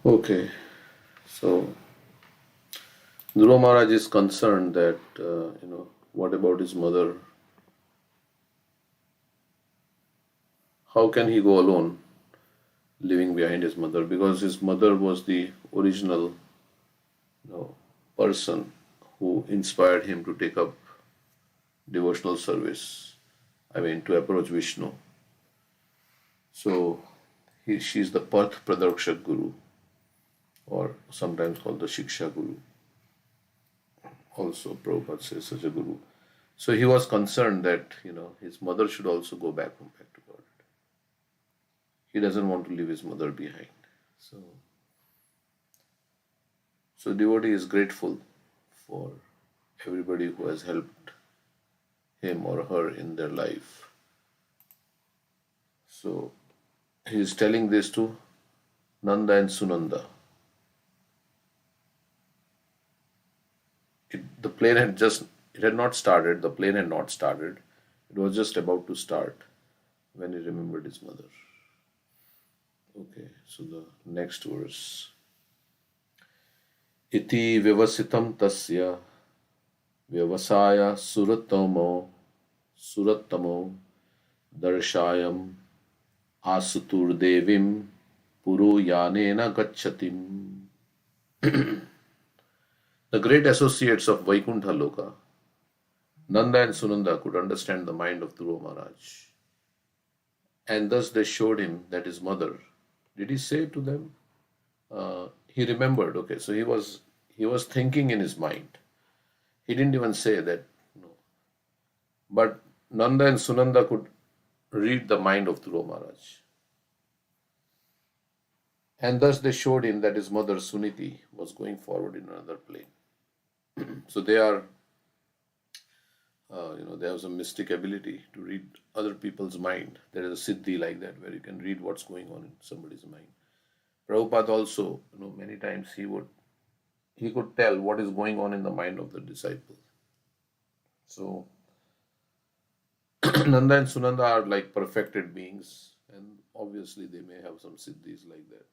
Okay, so Dhruva Maharaj is concerned that, what about his mother? How can he go alone, leaving behind his mother? Because his mother was the original, you know, person who inspired him to take up devotional service. I mean, to approach Vishnu. So, she's the Path Pradakshak Guru, or sometimes called the Shiksha Guru. Also, Prabhupada says such a guru. So he was concerned that his mother should also go back to God. He doesn't want to leave his mother behind. So, so devotee is grateful for everybody who has helped him or her in their life. So he is telling this to Nanda and Sunanda. The plane had just, it had not started, the plane had not started. It was just about to start when he remembered his mother. Okay, so the next verse. Iti vyavasitam tasya vyavasaya surattamo darshayam asutur devim puru yanena gacchatim. The great associates of Vaikuntha Loka, Nanda and Sunanda, could understand the mind of Dhruva Maharaj. And thus they showed him that his mother, did he say to them? He remembered, okay, so he was thinking in his mind. He didn't even say that, no. But Nanda and Sunanda could read the mind of Dhruva Maharaj. And thus they showed him that his mother Suniti was going forward in another plane. So they are, they have some mystic ability to read other people's mind. There is a siddhi like that where you can read what's going on in somebody's mind. Prabhupada also, many times he could tell what is going on in the mind of the disciple. So Nanda and Sunanda are like perfected beings, and obviously they may have some siddhis like that.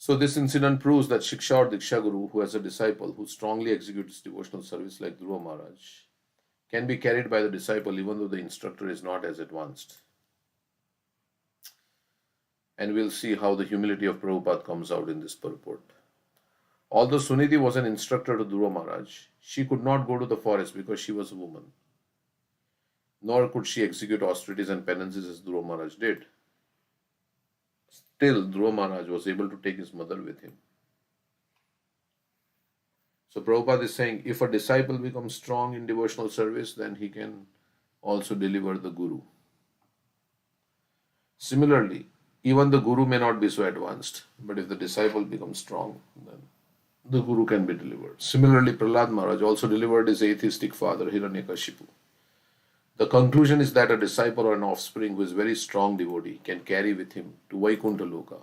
So this incident proves that Shiksha or Diksha Guru, who has a disciple who strongly executes devotional service like Dhruva Maharaj, can be carried by the disciple even though the instructor is not as advanced. And we'll see how the humility of Prabhupada comes out in this purport. Although Suniti was an instructor to Dhruva Maharaj, she could not go to the forest because she was a woman. Nor could she execute austerities and penances as Dhruva Maharaj did. Still, Dhruva Maharaj was able to take his mother with him. So Prabhupada is saying, if a disciple becomes strong in devotional service, then he can also deliver the Guru. Similarly, even the Guru may not be so advanced, but if the disciple becomes strong, then the Guru can be delivered. Similarly, Prahlad Maharaj also delivered his atheistic father, Hiranyakashipu. The conclusion is that a disciple or an offspring who is very strong devotee can carry with him to Vaikuntha Loka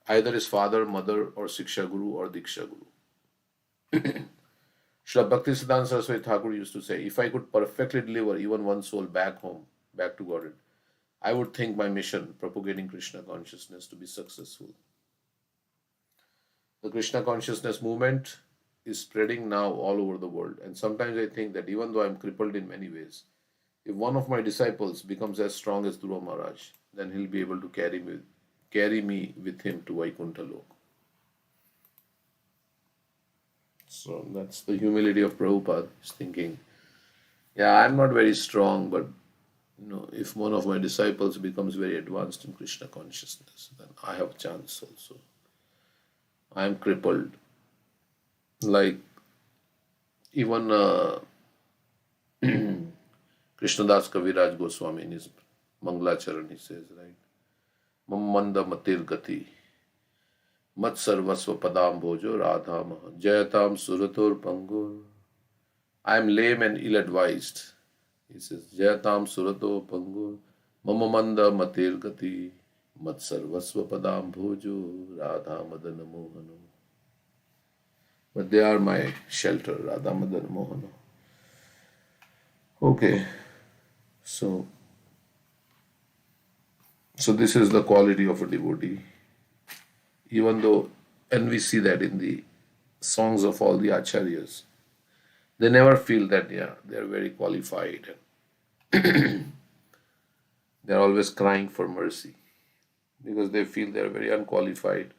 either his father, mother, or Siksha Guru or Diksha Guru. Srila Bhaktisiddhanta Saraswati Thakur used to say, if I could perfectly deliver even one soul back home, back to Godhead, I would think my mission, propagating Krishna consciousness, to be successful. The Krishna consciousness movement is spreading now all over the world, and sometimes I think that even though I am crippled in many ways, if one of my disciples becomes as strong as Dhruva Maharaj, then he'll be able to carry me with him to Vaikuntha Loka. So that's the humility of Prabhupada. He's thinking, yeah, I'm not very strong, but if one of my disciples becomes very advanced in Krishna consciousness, then I have a chance also. I am crippled. Like even Krishnadas Kaviraj Goswami in his Mangalacharan, he says, right? Mammanda matir gati mat sarvasva padam bhojo radha maha jayatam surator pangur. I am lame and ill-advised. He says, jayatam surato pangur mamamanda matir gati mat sarvasva padam bhojo radha madana mohano. But they are my shelter, radha madana mohano. Okay. So this is the quality of a devotee. Even though, and we see that in the songs of all the acharyas, they never feel that, yeah, they're very qualified. They're always crying for mercy because they feel they're very unqualified,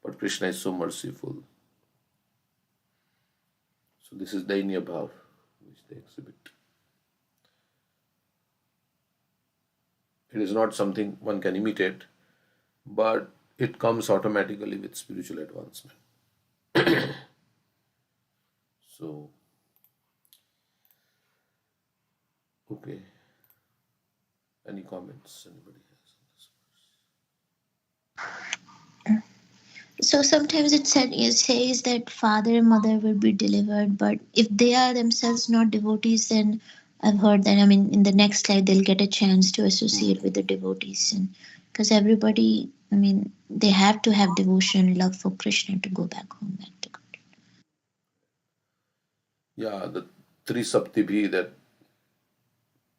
but Krishna is so merciful. So this is Dainya Bhav which they exhibit. It is not something one can imitate, but it comes automatically with spiritual advancement. So, okay. Any comments anybody has on this? So sometimes it says that father and mother will be delivered, but if they are themselves not devotees, then I've heard that, I mean, in the next life they'll get a chance to associate with the devotees, and because everybody, I mean, they have to have devotion, love for Krishna to go back home, back to God. Yeah, the three saptibhi, that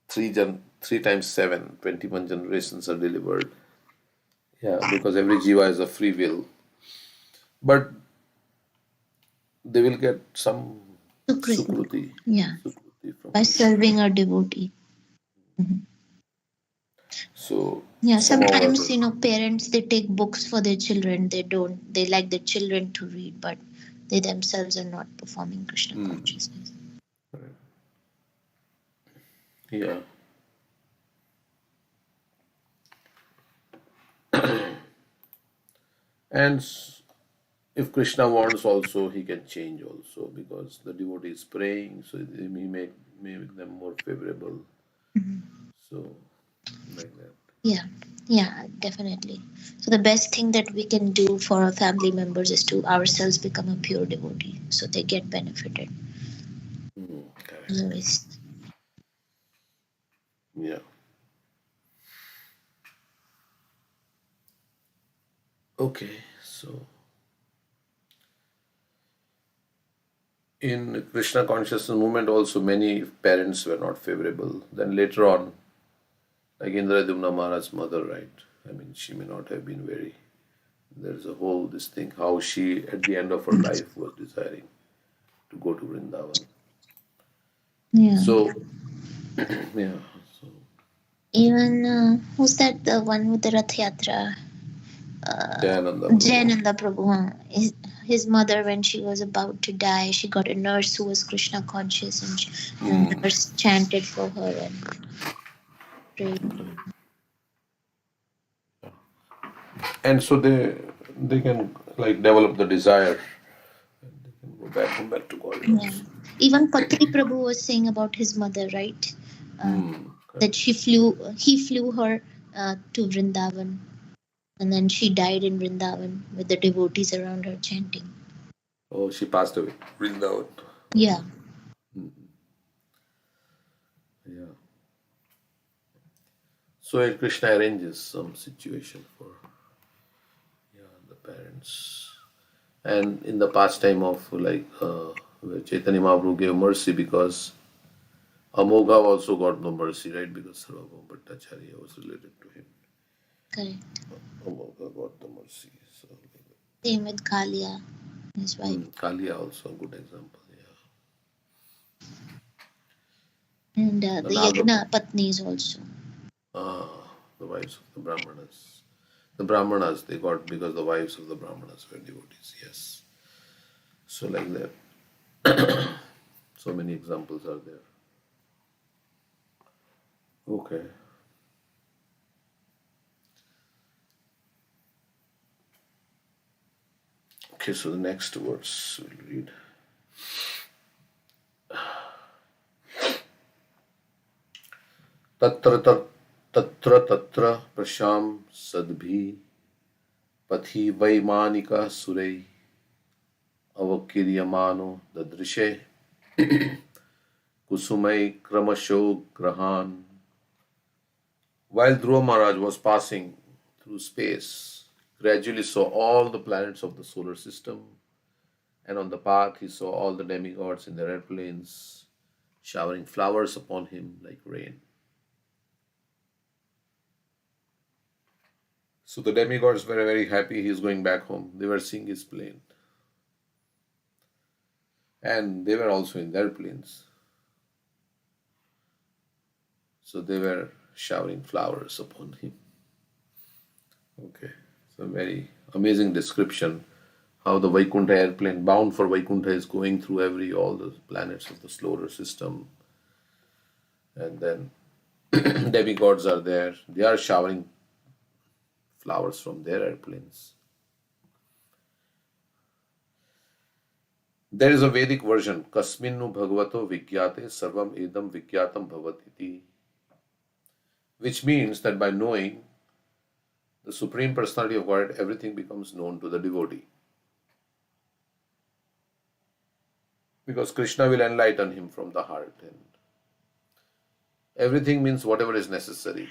three times seven, 21 generations are delivered. Yeah, because every jiva is a free will. But they will get some Sukriti, sukruti, yeah, sukruti from by Krishna. serving a devotee. Mhm. So Yeah, somehow or sometimes other. parents they take books for their children. They like their children to read, but they themselves are not performing Krishna Hmm. consciousness. Correct. Yeah. And if Krishna wants also, he can change also because the devotee is praying, so he may make them more favorable. So, like that. Yeah, yeah, definitely. So the best thing that we can do for our family members is to ourselves become a pure devotee, so they get benefited. Hmm. Correct. Otherwise, Yeah. Okay. So, in Krishna consciousness movement, also many parents were not favorable. Then later on, like Dhruva Maharaj's mother, right? I mean, she may not have been very. There's a whole this thing how she, at the end of her life, was desiring to go to Vrindavan. yeah. So, yeah. So, Even who's that? The one with the Rath Yatra, Jayananda Prabhu. Jayananda Prabhu. Huh? His mother, when she was about to die, she got a nurse who was Krishna conscious, and the Hmm. nurse chanted for her and prayed. And so they can like develop the desire and they can come back to God Yeah. also. Even Patri Prabhu was saying about his mother, right? Uh, Hmm. that Correct. he flew her to Vrindavan, and then she died in Vrindavan with the devotees around her chanting. Oh, she passed away. Vrindavan. Yeah. Yeah. So Krishna arranges some situation for, yeah, the parents. And in the pastime of like where Chaitanya Mahaprabhu gave mercy because Amogha also got no mercy, right? Because Sarvabhauma Bhattacharya was related to him. Correct. Amogha got the mercy. So, Same with Kalia, his wife, Kalia also a good example. Yeah. and The the Naga, Yajna Patnis also. the wives of the Brahmanas. The Brahmanas they got because the wives of the Brahmanas were devotees. Yes. So like that. So many examples are there. Okay. Okay, so the next words we'll read. तत्र तत्र तत्र प्रशाम सद्भि पथि Vaimanika सुरै अवकीर्यमानो ददृशे कुसुमै क्रमशो ग्रहान. While Dhruva Maharaj was passing through space, gradually saw all the planets of the solar system, and on the path he saw all the demigods in their airplanes, showering flowers upon him like rain. So the demigods were very happy he's going back home. They were seeing his plane. And they were also in their planes. So they were showering flowers upon him. Okay. So very amazing description how the Vaikuntha airplane bound for Vaikuntha is going through all the planets of the solar system. And then demigods are there. They are showering flowers from their airplanes. There is a Vedic version, Kasminnu Bhagavato Vigyate Sarvam Edam Vigyatam Bhavatiti, which means that by knowing the Supreme Personality of Godhead, everything becomes known to the devotee. Because Krishna will enlighten him from the heart. And everything means whatever is necessary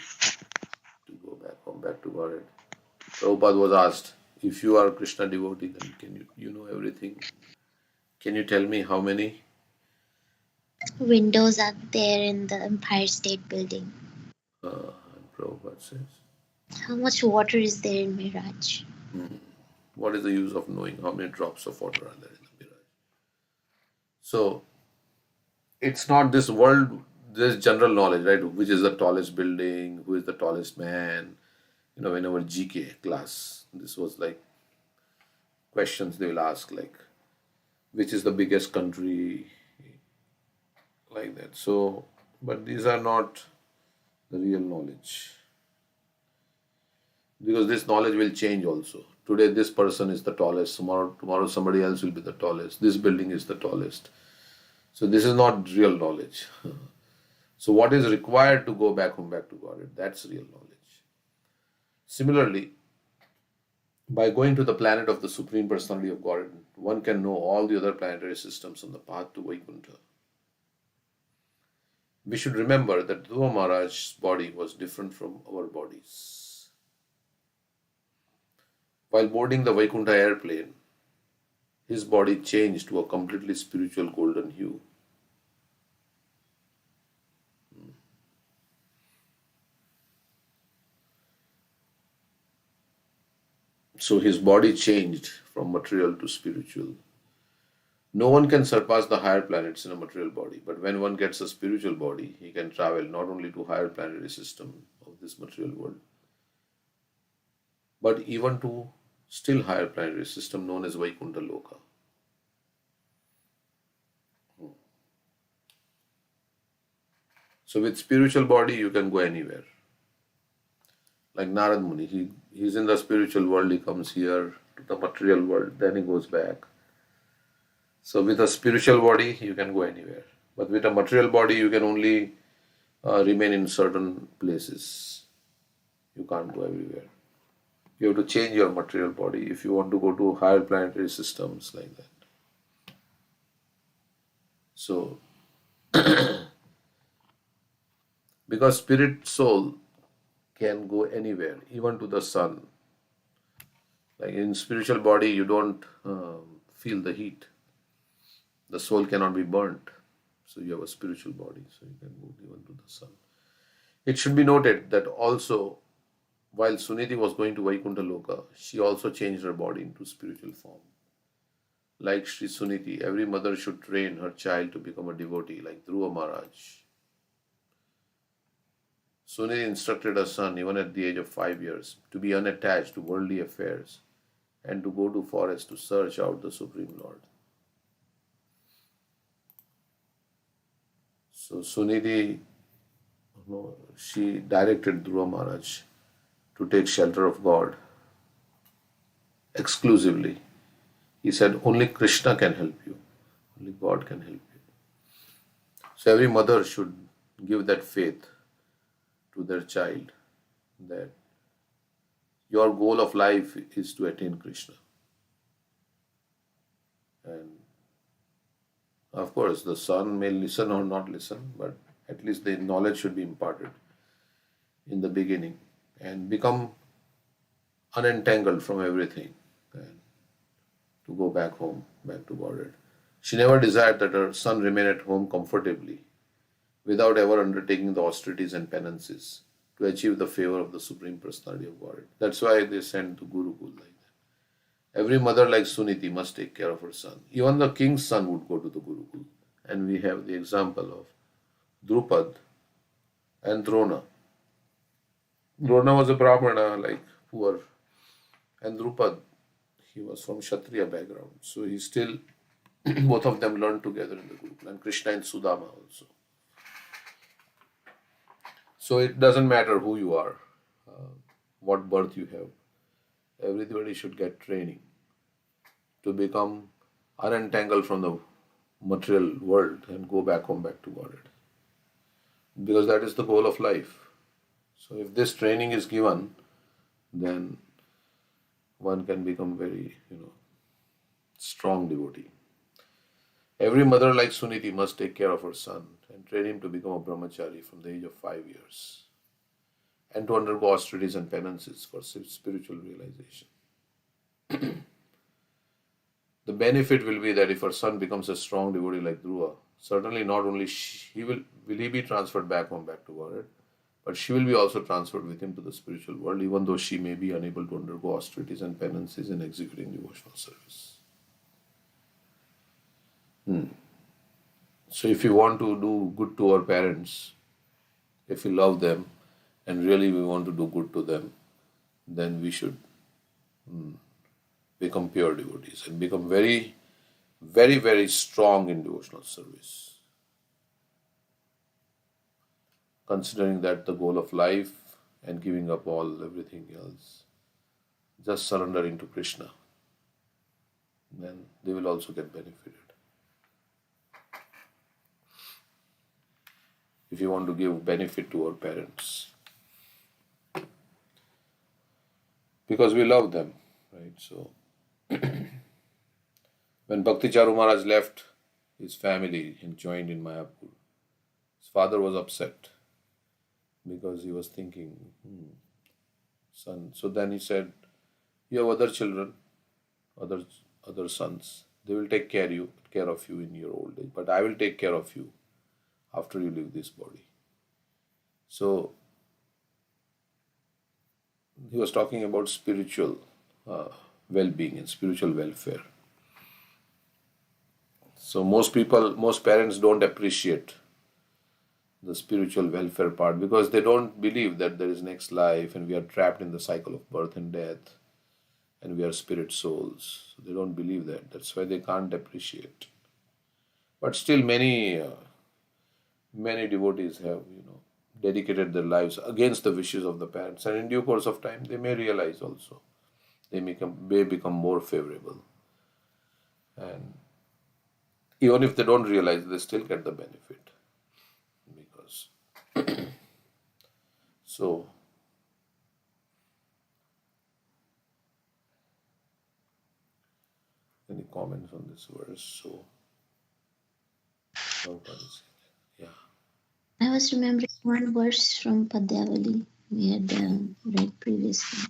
to go back home, back to Godhead. Prabhupada was asked, if you are Krishna devotee, then can you know everything? Can you tell me how many windows are there in the Empire State Building? And Prabhupada says, How much water is there in Miraj? what is the use of knowing how many drops of water are there in the mirage? So it's not this world, there's general knowledge, right? Which is the tallest building, who is the tallest man. In our GK class, this was like questions they will ask, like, which is the biggest country, like that. So, but these are not the real knowledge. Because this knowledge will change also. Today this person is the tallest, tomorrow somebody else will be the tallest. This building is the tallest. So this is not real knowledge. So what is required to go back home, back to Godhead, that's real knowledge. Similarly, by going to the planet of the Supreme Personality of Godhead, one can know all the other planetary systems on the path to Vaikuntha. We should remember that Dhruva Maharaj's body was different from our bodies. While boarding the Vaikuntha airplane, his body changed to a completely spiritual golden hue. So his body changed from material to spiritual. No one can surpass the higher planets in a material body, but when one gets a spiritual body, he can travel not only to higher planetary system of this material world, but even to still higher planetary system known as Vaikuntha Loka. So with spiritual body, you can go anywhere. Like Narad Muni, he's in the spiritual world, he comes here to the material world, then he goes back. So with a spiritual body, you can go anywhere. But with a material body, you can only remain in certain places. You can't go everywhere. You have to change your material body if you want to go to higher planetary systems, like that. So, because spirit soul can go anywhere, even to the sun. Like in spiritual body, you don't feel the heat. The soul cannot be burnt. So you have a spiritual body, so you can go even to the sun. It should be noted that also, while Suniti was going to Vaikuntha Loka, she also changed her body into spiritual form. Like Sri Suniti, every mother should train her child to become a devotee, like Dhruva Maharaj. Suniti instructed her son, even at the age of 5 years, to be unattached to worldly affairs and to go to forest to search out the Supreme Lord. So Suniti, she directed Dhruva Maharaj to take shelter of God exclusively. He said, only Krishna can help you. Only God can help you. So every mother should give that faith to their child that your goal of life is to attain Krishna. And of course, the son may listen or not listen, but at least the knowledge should be imparted in the beginning and become unentangled from everything and to go back home, back to Godhead. She never desired that her son remain at home comfortably without ever undertaking the austerities and penances to achieve the favor of the Supreme Personality of Godhead. That's why they sent to Gurukul like that. Every mother like Suniti must take care of her son. Even the king's son would go to the Gurukul. And we have the example of Drupad and Drona. Drona was a Brahmana, like poor, and Drupad, he was from Kshatriya background. So he still, both of them learned together in the Gurukul, and Krishna and Sudama also. So it doesn't matter who you are, what birth you have. Everybody should get training to become unentangled from the material world and go back home, back to Godhead. Because that is the goal of life. So if this training is given, then one can become very, strong devotee. Every mother like Suniti must take care of her son and train him to become a brahmachari from the age of 5 years and to undergo austerities and penances for spiritual realization. The benefit will be that if her son becomes a strong devotee like Dhruva, certainly not only will he be transferred back home, back to Godhead, but she will be also transferred with him to the spiritual world, even though she may be unable to undergo austerities and penances in executing devotional service. So if we want to do good to our parents, if we love them, and really we want to do good to them, then we should become pure devotees and become very, very, very strong in devotional service. Considering that the goal of life and giving up everything else, just surrendering to Krishna, then they will also get benefited. If you want to give benefit to our parents, because we love them, right? So when Bhakti Charu Maharaj left his family and joined in Mayapur, his father was upset because he was thinking, son. So then he said, you have other children, other sons. They will take care of you in your old age, but I will take care of you after you leave this body. So he was talking about spiritual well-being and spiritual welfare. So most parents don't appreciate the spiritual welfare part because they don't believe that there is next life and we are trapped in the cycle of birth and death and we are spirit souls. So they don't believe that. That's why they can't appreciate. But still many devotees have, dedicated their lives against the wishes of the parents, and in due course of time they may realize also. They may become more favorable. And even if they don't realize, they still get the benefit. Because so any comments on this verse? So yeah. I was remembering one verse from Padyavali we had read previously.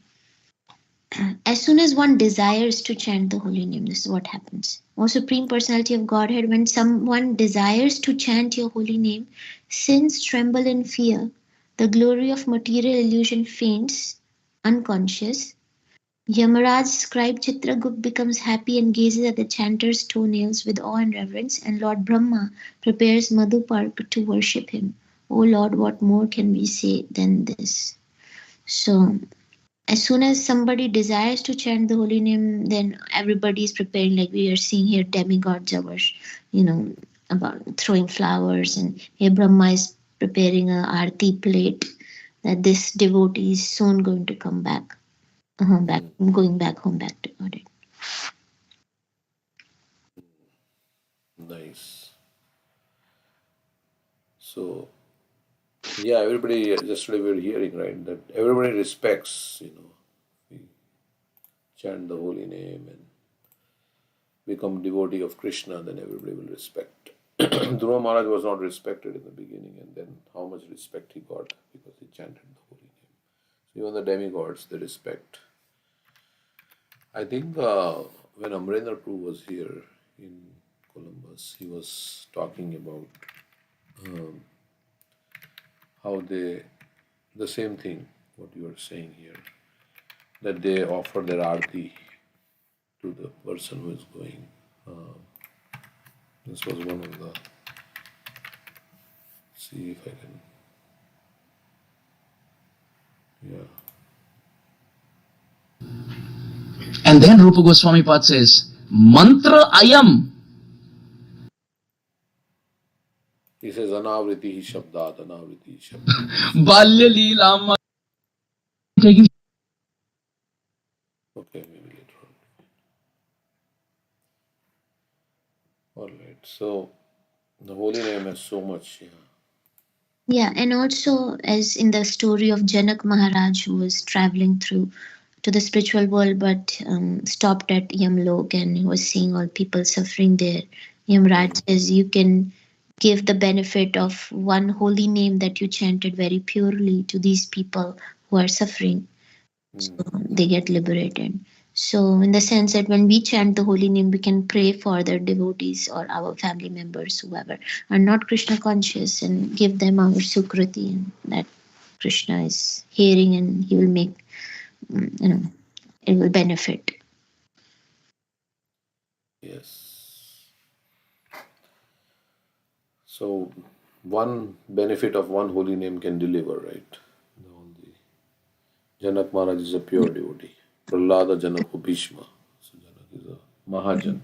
As soon as one desires to chant the holy name, this is what happens. O Supreme Personality of Godhead, when someone desires to chant your holy name, sins tremble in fear. The glory of material illusion faints, unconscious. Yamaraj's scribe Chitragupta becomes happy and gazes at the chanter's toenails with awe and reverence, and Lord Brahma prepares Madhupark to worship him. O Lord, what more can we say than this? So, as soon as somebody desires to chant the holy name, then everybody is preparing, like we are seeing here, demigods are, about throwing flowers, and here Brahma is preparing a arti plate that this devotee is soon going to come back. Going back home, back to Godhead. Nice. So, yeah, everybody, yesterday we were hearing, right, that everybody respects, we chant the holy name and become devotee of Krishna, then everybody will respect. Dhruva Maharaj was not respected in the beginning, and then how much respect he got because he chanted the holy name. So even the demigods, they respect. I think when Amrendra Prabhu was here in Columbus, he was talking about how they the same thing, what you are saying here, that they offer their arti to the person who is going. This was one of the, see if I can, yeah. And then Rupa Goswami Pad says, Mantra ayam. He says, Anavriti hi shabdat, Anavriti hi shabdat. Balya Leela taking. Okay, maybe later on. All right. So the holy name has so much. Yeah. Yeah, and also as in the story of Janak Maharaj, who was traveling through to the spiritual world but stopped at Yamlok and he was seeing all people suffering there. Yamraj says you can give the benefit of one holy name that you chanted very purely to these people who are suffering, so they get liberated. So, in the sense that when we chant the holy name, we can pray for their devotees or our family members, whoever are not Krishna conscious, and give them our sukriti, and that Krishna is hearing and he will make, you know, it will benefit. Yes. So one benefit of one holy name can deliver, right? All the Janak Maharaj is a pure devotee. Prahlada Janako Bhishma. So Janak is a Mahajan.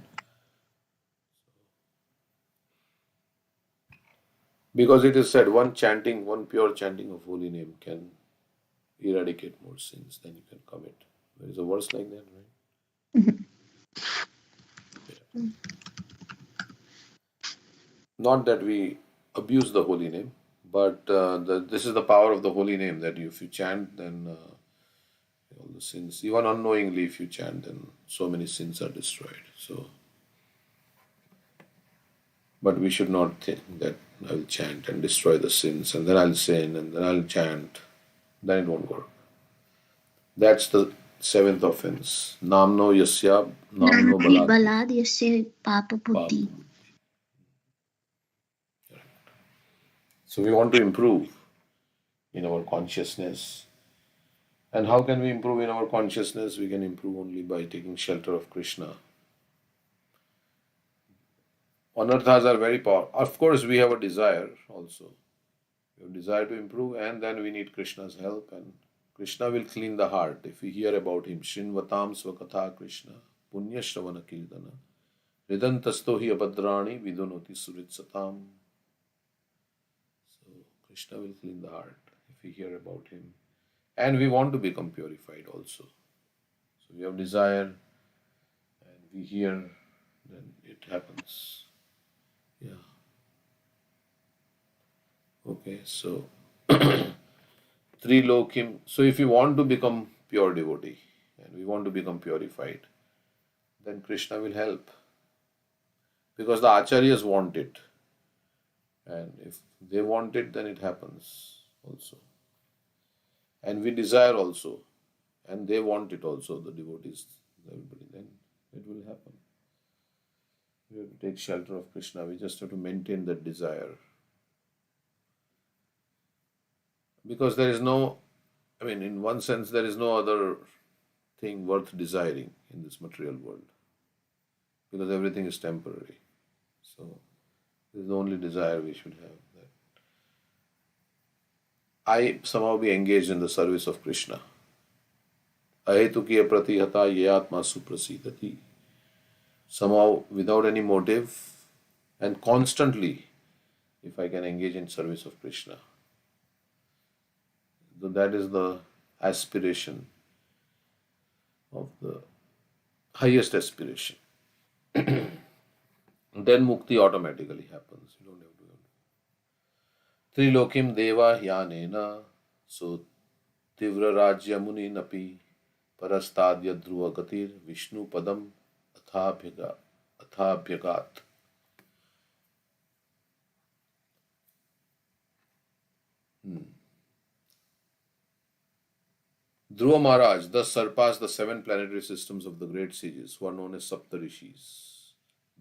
Because it is said, one chanting, one pure chanting of holy name can eradicate more sins than you can commit. There is a verse like that, right? Not that we abuse the holy name, but this is the power of the holy name that if you chant, then all the sins, even unknowingly, if you chant, then so many sins are destroyed. So, but we should not think that I will chant and destroy the sins, and then I'll sin, and then I'll chant. Then it won't work. That's the seventh offense. Namno yasya, namno Namani balad balad yasya papa pap. buddhi. So we want to improve in our consciousness. And how can we improve in our consciousness? We can improve only by taking shelter of Krishna. Anarthas are very powerful. Of course, we have a desire also. We have desire to improve, and then we need Krishna's help, and Krishna will clean the heart if we hear about him. Shinvatam Swakatha Krishna, Punya Shravana Kirtana, Ridantasto hi abhadrani vidunoti surit satam. So Krishna will clean the heart if we hear about him. And we want to become purified also. So we have desire and we hear, then it happens. Yeah. Okay, so Trilokim. So if we want to become pure devotee and we want to become purified, then Krishna will help. Because the acharyas want it. And if they want it, then it happens also. And we desire also. And they want it also, the devotees, everybody, then it will happen. We have to take shelter of Krishna. We just have to maintain that desire. Because there is no, I mean, in one sense, there is no other thing worth desiring in this material world. Because everything is temporary. So, this is the only desire we should have. That I somehow be engaged in the service of Krishna. Ahetukiya pratihata ye atma suprasidati. Somehow, without any motive and constantly, if I can engage in service of Krishna. So that is the aspiration of the highest aspiration. Then mukti automatically happens. You don't have to. Trilokim deva hyanena so tivra rajya muni napi parastadya dhruva gatir vishnu padam athabhyagat. Dhruva Maharaj thus surpassed the seven planetary systems of the great sages who are known as Saptarishis.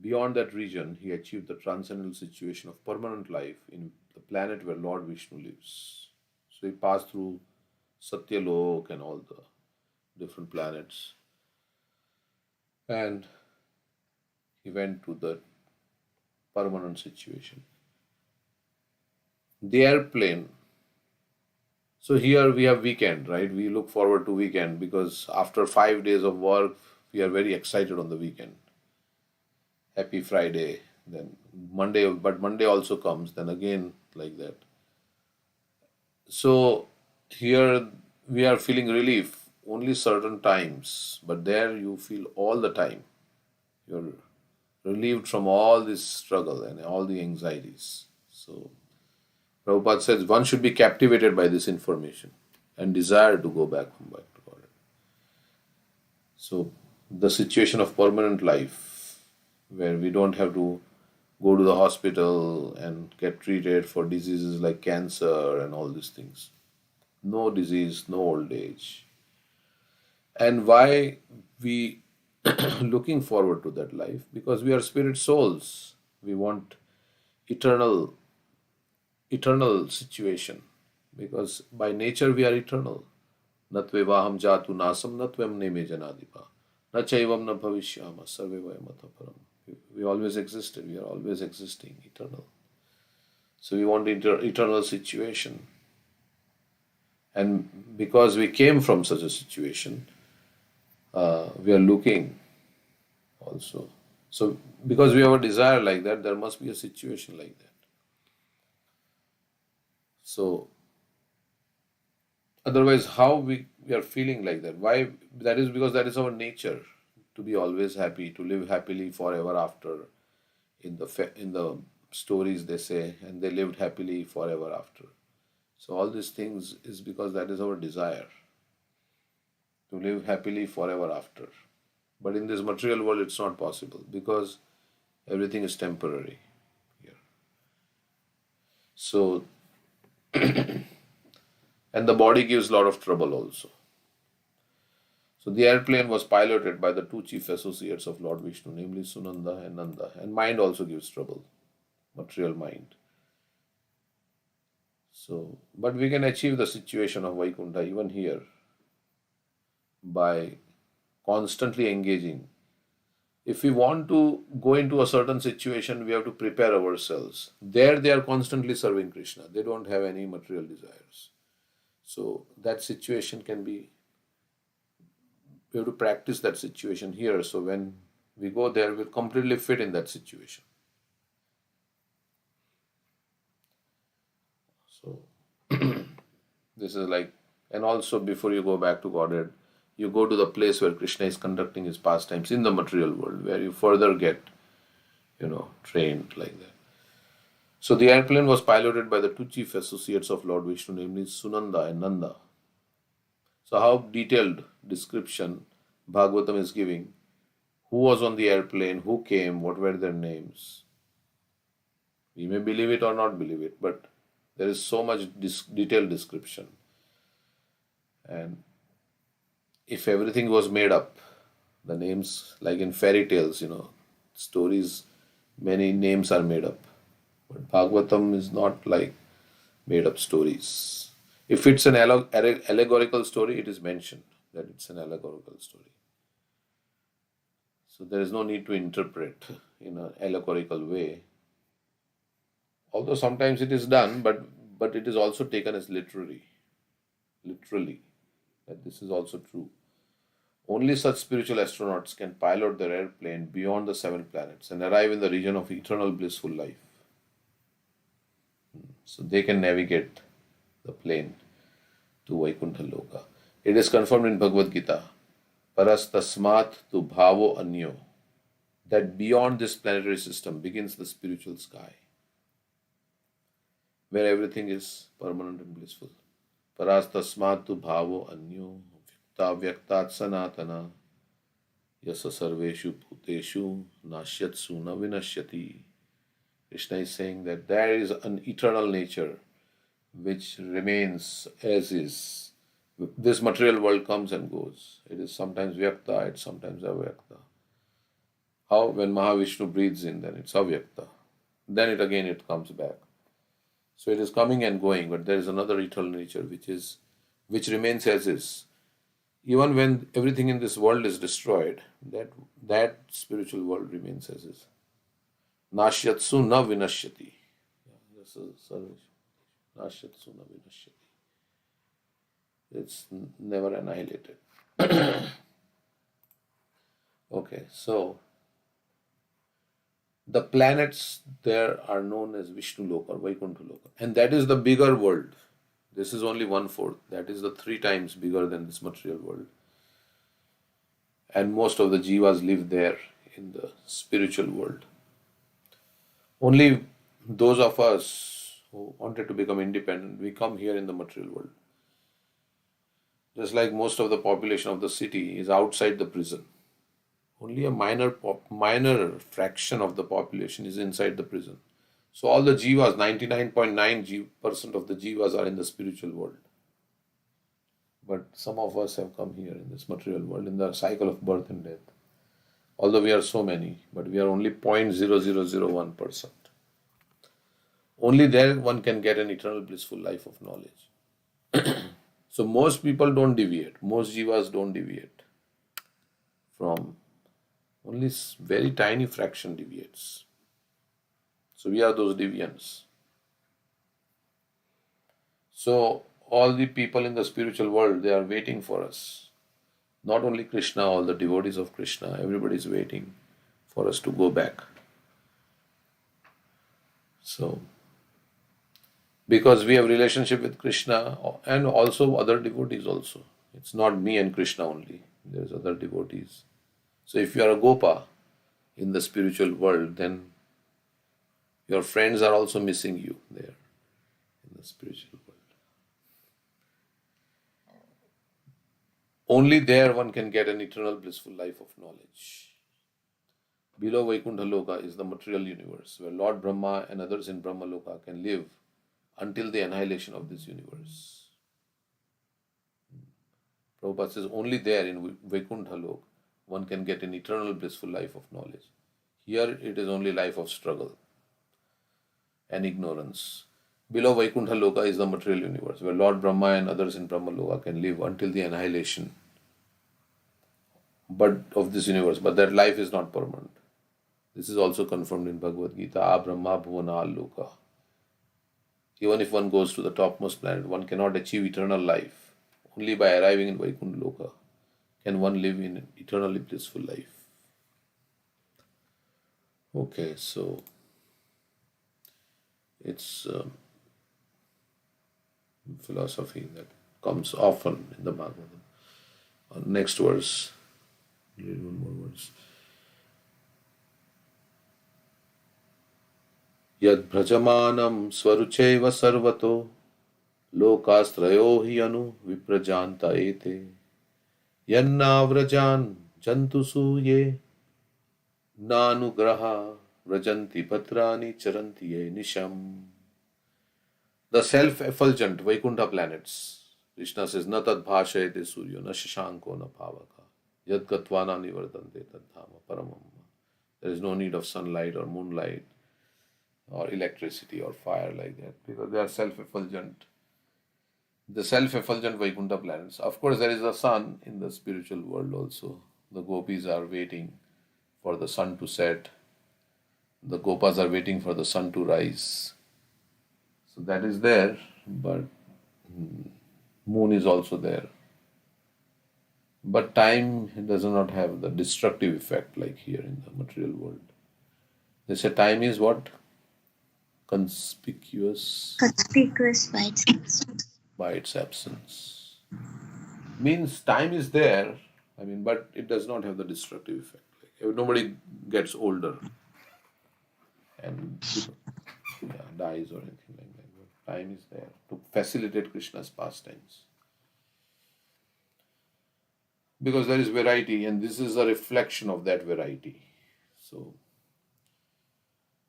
Beyond that region, he achieved the transcendental situation of permanent life in the planet where Lord Vishnu lives. So So he passed through Satyalok and all the different planets, and he went to the permanent situation. The airplane. So here we have weekend, right? We look forward to weekend because after 5 days of work, we are very excited on the weekend. Happy Friday, then Monday, but Monday also comes, then again like that. So here we are feeling relief only certain times, but there you feel all the time. You're relieved from all this struggle and all the anxieties. So Prabhupada says one should be captivated by this information and desire to go back home, back to God. So the situation of permanent life, where we don't have to go to the hospital and get treated for diseases like cancer and all these things. No disease, no old age. And why we looking forward to that life? Because we are spirit souls. We want eternal situation. Because by nature we are eternal. Natvevaham jatu nasam natvam neme janadipa. Na chaivam na bhavishyama sarve vayamata param. We always existed. We are always existing, eternal. So we want eternal situation. And because we came from such a situation, we are looking also. So because we have a desire like that, there must be a situation like that. So otherwise, how we are feeling like that? Why? That is because that is our nature, to be always happy, to live happily forever after. In the stories they say, and they lived happily forever after. So all these things is because that is our desire, to live happily forever after. But in this material world, it's not possible because everything is temporary here. So, and the body gives a lot of trouble also. So the airplane was piloted by the two chief associates of Lord Vishnu, namely Sunanda and Nanda. And mind also gives trouble, material mind. So, but we can achieve the situation of Vaikuntha even here by constantly engaging. If we want to go into a certain situation, we have to prepare ourselves. There they are constantly serving Krishna. They don't have any material desires. So that situation can be, we have to practice that situation here. So when we go there, we'll completely fit in that situation. So this is like, and also before you go back to Godhead, you go to the place where Krishna is conducting his pastimes in the material world, where you further get, trained like that. So the airplane was piloted by the two chief associates of Lord Vishnu, namely Sunanda and Nanda. So how detailed description Bhagavatam is giving. Who was on the airplane, who came, what were their names. We may believe it or not believe it, but there is so much detailed description. And if everything was made up, the names, like in fairy tales, stories, many names are made up. But Bhagavatam is not like made up stories. If it's an allegorical story, it is mentioned that it's an allegorical story. So there is no need to interpret in an allegorical way. Although sometimes it is done, but it is also taken as literally, that this is also true. Only such spiritual astronauts can pilot their airplane beyond the 7 planets and arrive in the region of eternal blissful life. So they can navigate the plane to Vaikuntha Loka. It is confirmed in Bhagavad Gita, Parastasmat tu bhavo anyo, that beyond this planetary system begins the spiritual sky, where everything is permanent and blissful. Parastasmat tu bhavo anyo, vyakta vyaktat sanatana, yasa sarveshu bhuteshu nashyatsu na vinashyati. Krishna is saying that there is an eternal nature which remains as is. This material world comes and goes. It is sometimes vyakta, it's sometimes avyakta. How? When Mahavishnu breathes in, then it's avyakta. Then it comes back. So it is coming and going, but there is another eternal nature which remains as is. Even when everything in this world is destroyed, that spiritual world remains as is. Nashyatsu na vinashyati. This is Nashyatsu na vinashyati. It's never annihilated. Okay, so the planets there are known as Vishnu Loka or Vaikuntha Loka, and that is the bigger world. This is only 1/4. That is the 3 times bigger than this material world. And most of the jivas live there in the spiritual world. Only those of us who wanted to become independent, we come here in the material world. Just like most of the population of the city is outside the prison. Only a minor fraction of the population is inside the prison. So all the jivas, 99.9% of the jivas are in the spiritual world. But some of us have come here in this material world, in the cycle of birth and death. Although we are so many, but we are only 0.0001%. Only there one can get an eternal blissful life of knowledge. So most people don't deviate. Most jivas don't deviate from, only very tiny fraction deviates. So we are those deviants. So all the people in the spiritual world, they are waiting for us. Not only Krishna, all the devotees of Krishna, everybody is waiting for us to go back. So, because we have relationship with Krishna and also other devotees also. It's not me and Krishna only. There's other devotees. So if you are a Gopa in the spiritual world, then your friends are also missing you there in the spiritual world. Only there one can get an eternal blissful life of knowledge. Below Vaikuntha Loka is the material universe, where Lord Brahma and others in Brahma Loka can live until the annihilation of this universe. Prabhupada says only there in Vaikuntha Loka one can get an eternal blissful life of knowledge. Here it is only life of struggle and ignorance. Below Vaikuntha Loka is the material universe, where Lord Brahma and others in Brahma Loka can live until the annihilation of this universe. But that life is not permanent. This is also confirmed in Bhagavad Gita. A Brahma Bhuvana Loka. Even if one goes to the topmost planet, one cannot achieve eternal life. Only by arriving in Vaikuntha Loka can one live in an eternally blissful life. Okay, so it's philosophy that comes often in the Bhagavatam. Next verse. Read one more verse. Yad bhrajamanam swarucheva sarvato lokastrayo hi anu viprajanta ete yannavrajan jantusu ye nanugraha vrajanti bhadrani charanti ye nisham. The self-effulgent Vaikuntha planets. Krishna says, na tad bhashayate suryo, na shashanko, na pavaka, yad gatvana nivardante tad dhama paramamma. There is no need of sunlight or moonlight or electricity or fire like that, because they are self-effulgent. The self-effulgent Vaikuntha planets. Of course, there is a sun in the spiritual world also. The gopis are waiting for the sun to set. The gopas are waiting for the sun to rise. So that is there, but moon is also there. But time does not have the destructive effect like here in the material world. They say time is what? Conspicuous by its absence. Means time is there, but it does not have the destructive effect. Like, nobody gets older and dies or anything like that. But time is there to facilitate Krishna's pastimes. Because there is variety, and this is a reflection of that variety. So,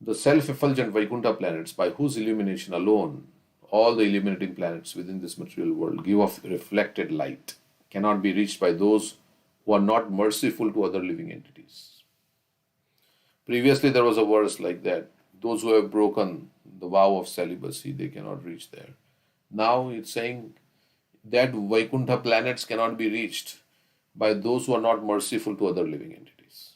the self-effulgent Vaikuntha planets, by whose illumination alone all the illuminating planets within this material world give off reflected light, cannot be reached by those who are not merciful to other living entities. Previously there was a verse like that, those who have broken the vow of celibacy, they cannot reach there. Now it's saying that Vaikuntha planets cannot be reached by those who are not merciful to other living entities.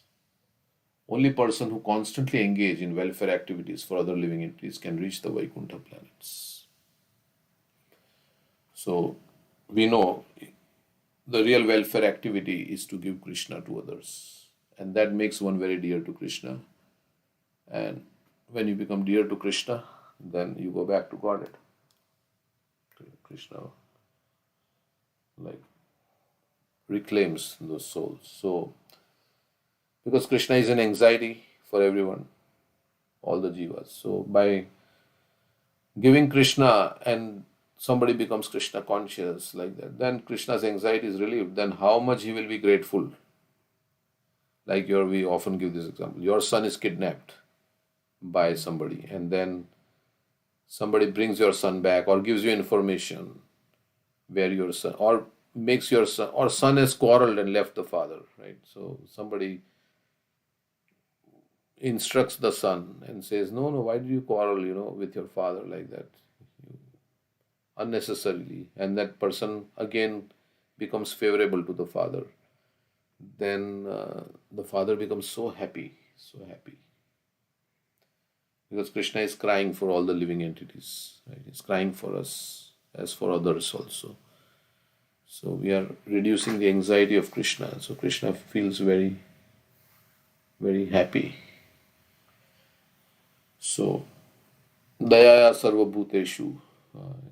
Only person who constantly engage in welfare activities for other living entities can reach the Vaikuntha planets. So we know the real welfare activity is to give Krishna to others. And that makes one very dear to Krishna. And when you become dear to Krishna, then you go back to Godhead. Krishna like reclaims those souls. So because Krishna is an anxiety for everyone, all the jivas. So by giving Krishna and somebody becomes Krishna conscious like that, then Krishna's anxiety is relieved. Then how much he will be grateful. Like we often give this example. Your son is kidnapped by somebody, and then somebody brings your son back or gives you information where your son, or makes your son, or son has quarreled and left the father, right? So somebody instructs the son and says, no, why did you quarrel, with your father like that? Unnecessarily. And that person again becomes favorable to the father. Then the father becomes so happy. Because Krishna is crying for all the living entities. Right? He's crying for us as for others also. So we are reducing the anxiety of Krishna. So Krishna feels very, very happy. So, Dayaya Sarvabhuteshu,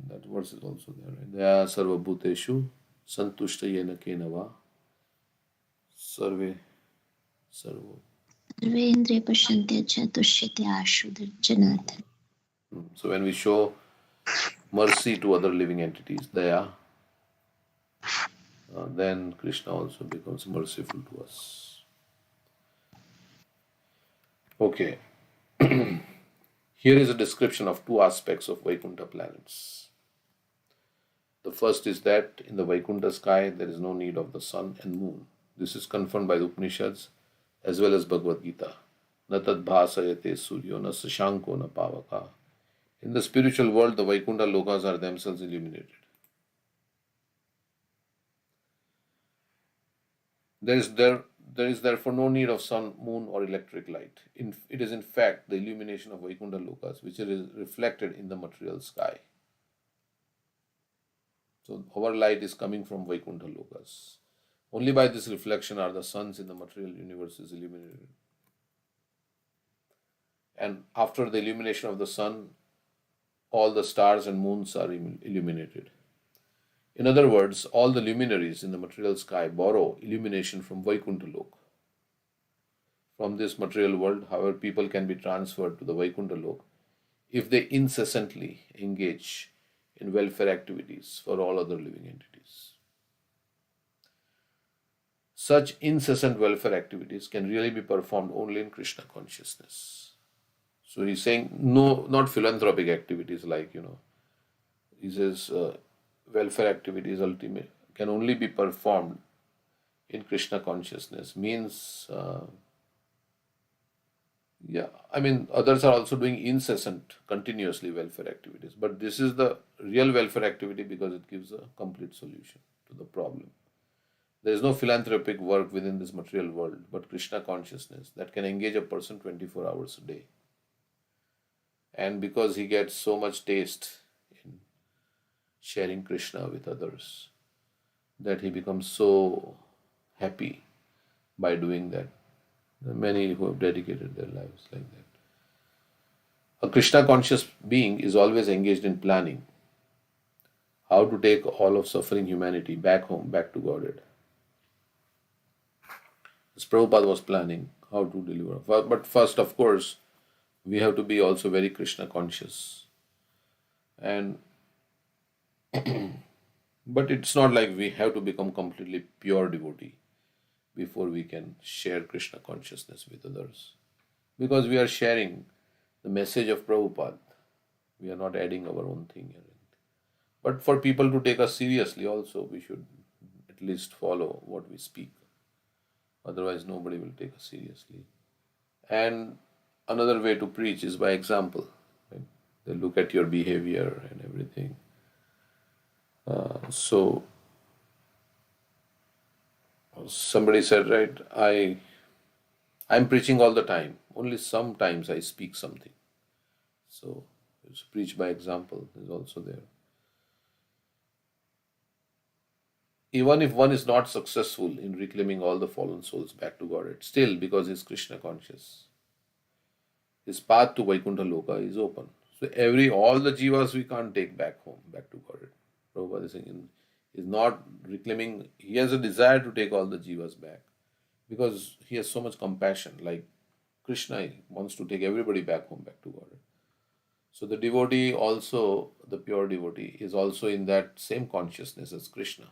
that verse is also there. Right? Dayaya Sarvabhuteshu, Santushtayena Kenava, Sarve Sarvo. Sarvendriya Pashantyaccha Tushyate Ashu Janathan. So when we show mercy to other living entities, Daya, then Krishna also becomes merciful to us. Okay. Here is a description of two aspects of Vaikuntha planets. The first is that in the Vaikuntha sky there is no need of the sun and moon. This is confirmed by the Upanishads as well as Bhagavad Gita. Na tad bhasayate suryo na sashanko na pavaka. In the spiritual world, the Vaikuntha lokas are themselves illuminated. There is therefore no need of sun, moon, or electric light. It is in fact the illumination of Vaikuntha lokas which is reflected in the material sky. So our light is coming from Vaikuntha lokas. Only by this reflection are the suns in the material universe is illuminated. And after the illumination of the sun, all the stars and moons are illuminated. In other words, all the luminaries in the material sky borrow illumination from Vaikuntha Lok. From this material world, however, people can be transferred to the Vaikuntha Lok if they incessantly engage in welfare activities for all other living entities. Such incessant welfare activities can really be performed only in Krishna consciousness. So he's saying, no, not philanthropic activities like, he says welfare activities ultimate can only be performed in Krishna consciousness. Means, others are also doing incessant, continuously welfare activities. But this is the real welfare activity because it gives a complete solution to the problem. There is no philanthropic work within this material world, but Krishna consciousness that can engage a person 24 hours a day. And because he gets so much taste in sharing Krishna with others, that he becomes so happy by doing that. There are many who have dedicated their lives like that. A Krishna conscious being is always engaged in planning how to take all of suffering humanity back home, back to Godhead. As Prabhupada was planning how to deliver. But first, of course, we have to be also very Krishna conscious. And but it's not like we have to become completely pure devotee before we can share Krishna consciousness with others. Because we are sharing the message of Prabhupada. We are not adding our own thing here. But for people to take us seriously also, we should at least follow what we speak. Otherwise, nobody will take us seriously. And another way to preach is by example. Right? They look at your behavior and everything. So somebody said, right, I'm preaching all the time. Only sometimes I speak something. So it's preach by example is also there. Even if one is not successful in reclaiming all the fallen souls back to Godhead, still because he's Krishna conscious, his path to Vaikuntha Loka is open. So all the jivas we can't take back home, back to Godhead. Prabhupada is saying is not reclaiming, he has a desire to take all the jivas back because he has so much compassion. Like Krishna wants to take everybody back home, back to Godhead. So the devotee also, the pure devotee, is also in that same consciousness as Krishna.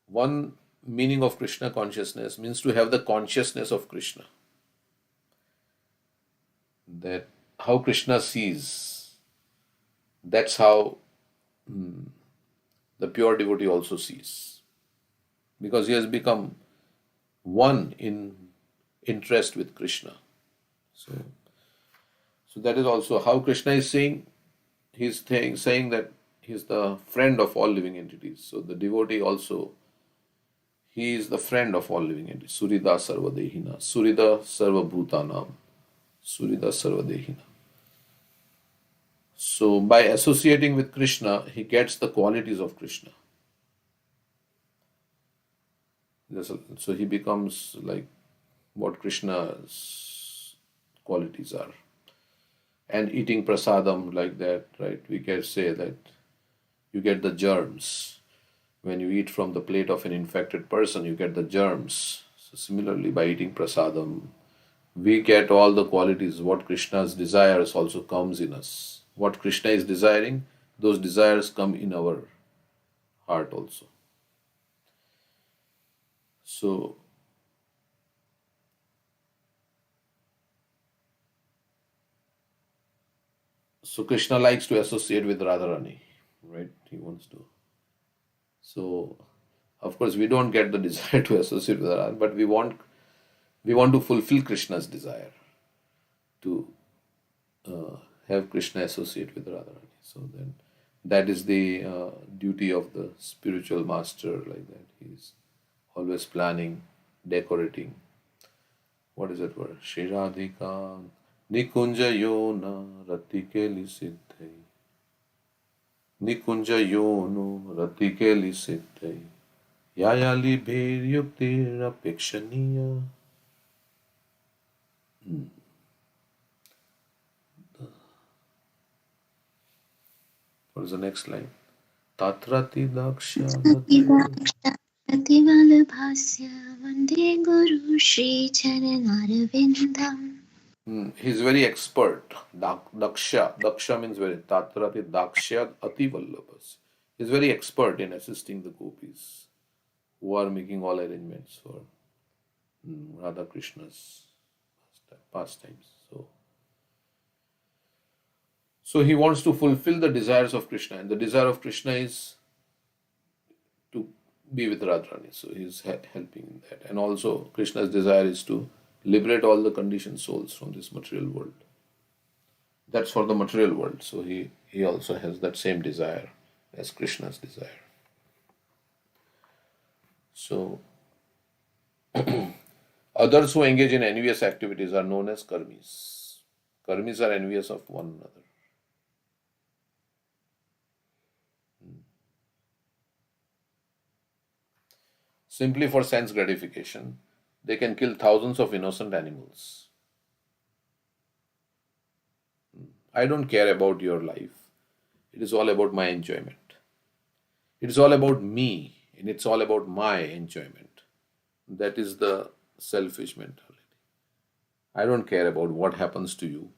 One meaning of Krishna consciousness means to have the consciousness of Krishna. That how Krishna sees, that's how the pure devotee also sees. Because he has become one in interest with Krishna. So that is also how Krishna is saying, he's saying that he's the friend of all living entities. So the devotee also, he is the friend of all living entities. Surida Sarvadehina, Surida Sarvabhutanam, Surida Sarvadehina. So by associating with Krishna, he gets the qualities of Krishna. So he becomes like what Krishna's qualities are. And eating prasadam like that, right? We can say that you get the germs. When you eat from the plate of an infected person, you get the germs. So similarly, by eating prasadam, we get all the qualities. What Krishna's desires also comes in us. What Krishna is desiring, those desires come in our heart also. So Krishna likes to associate with Radharani, right? He wants to. So of course we don't get the desire to associate with Radharani, but we want to fulfill Krishna's desire to have Krishna associate with Radharani. So then that is the duty of the spiritual master, like that. He's always planning, decorating. What is that word? Shri Radhika Nikunja Yona Ratikeli Siddhai. Nikunja Yono Ratikeli Siddhai. Yayali Bher Yuktir Apekshaniya. What is the next line? Tatrati Daksha Pativalabhasya Vande Guru Shri Charanarvindam. He's very expert. Daksha means very. Tatrati Daksha Ati Vallabhas. He's very expert in assisting the gopis who are making all arrangements for Radha Krishna's pastimes. So he wants to fulfill the desires of Krishna, and the desire of Krishna is to be with Radharani. So he's helping in that. And also Krishna's desire is to liberate all the conditioned souls from this material world. That's for the material world. So he also has that same desire as Krishna's desire. So others who engage in envious activities are known as karmis. Karmis are envious of one another. Simply for sense gratification, they can kill thousands of innocent animals. I don't care about your life. It is all about my enjoyment. It is all about me, and it's all about my enjoyment. That is the selfish mentality. I don't care about what happens to you.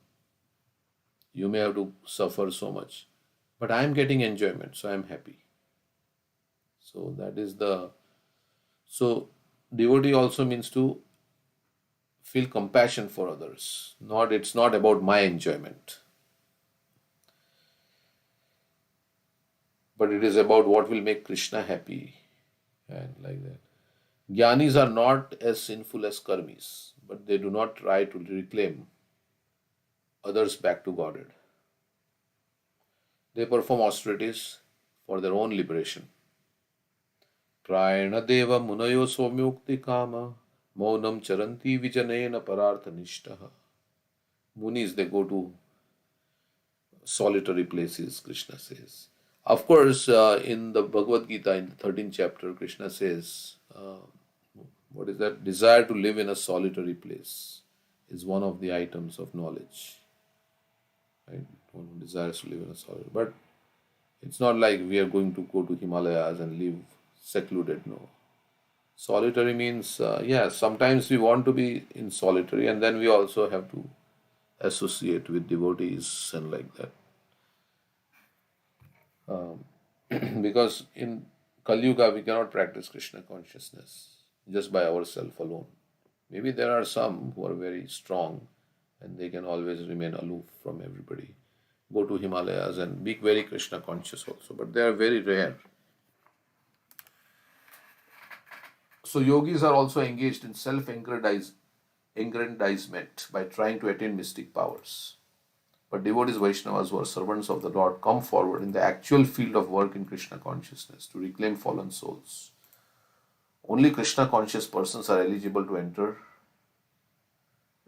You may have to suffer so much, but I am getting enjoyment, so I am happy. So that is the. So devotee also means to feel compassion for others. It's not about my enjoyment, but it is about what will make Krishna happy, and like that. Jnanis are not as sinful as karmis, but they do not try to reclaim others back to Godhead. They perform austerities for their own liberation. Prayana deva munayo somyukti kama maunam charanti vijanena parartha nishtaha. Munis, they go to solitary places, Krishna says. Of course, in the Bhagavad Gita, in the 13th chapter, Krishna says, what is that? Desire to live in a solitary place is one of the items of knowledge. Right? One who desires to live in a solitary. But it's not like we are going to go to Himalayas and live secluded. No. Solitary means, yes, sometimes we want to be in solitary, and then we also have to associate with devotees and like that. Because in Kali Yuga we cannot practice Krishna consciousness just by ourselves alone. Maybe there are some who are very strong and they can always remain aloof from everybody. Go to Himalayas and be very Krishna conscious also, but they are very rare. So yogis are also engaged in self-aggrandizement by trying to attain mystic powers. But devotees, Vaishnavas who are servants of the Lord come forward in the actual field of work in Krishna consciousness to reclaim fallen souls. Only Krishna conscious persons are eligible to enter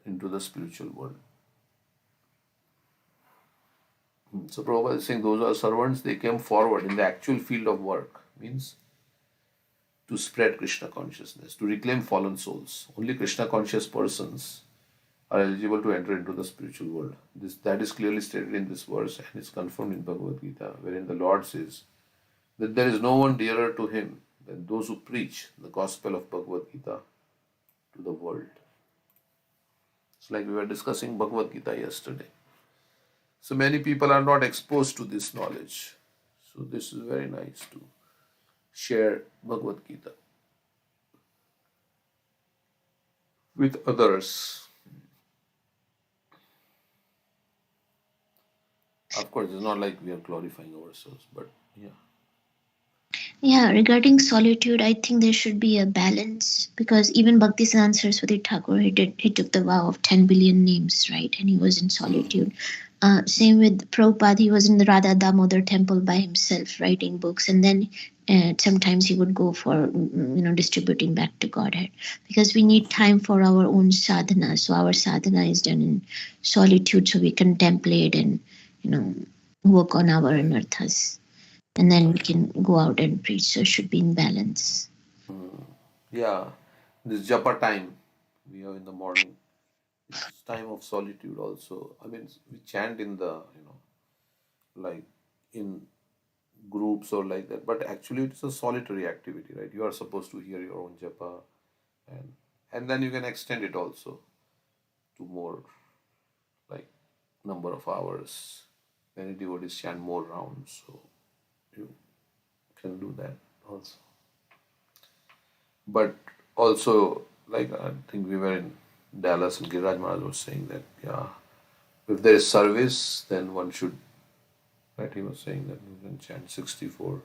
into the spiritual world. So Prabhupada is saying those are servants, they came forward in the actual field of work, means to spread Krishna consciousness, to reclaim fallen souls. Only Krishna conscious persons are eligible to enter into the spiritual world. That is clearly stated in this verse and is confirmed in Bhagavad Gita, wherein the Lord says that there is no one dearer to him than those who preach the gospel of Bhagavad Gita to the world. It's like we were discussing Bhagavad Gita yesterday. So many people are not exposed to this knowledge. So this is very nice to share Bhagavad Gita with others. Of course, it's not like we are glorifying ourselves, but yeah. Yeah, regarding solitude, I think there should be a balance, because even Bhaktisiddhanta Saraswati Thakur, he took the vow of 10 billion names, right? And he was in solitude. Same with Prabhupada, he was in the Radha Damodar temple by himself writing books, and then sometimes he would go for distributing back to Godhead, because we need time for our own sadhana. So our sadhana is done in solitude, so we contemplate and work on our anarthas, and then we can go out and preach. So it should be in balance. Yeah, this Japa time we have in the morning, it's time of solitude also. I mean, we chant in the, like in groups or like that, but actually it's a solitary activity, right? You are supposed to hear your own Japa, and then you can extend it also to more, like, number of hours. Many devotees chant more rounds, so you can do that also. But also, like I think we were in Dallas and Giriraj Maharaj was saying that, yeah, if there is service, then one should, right? He was saying that you can chant 64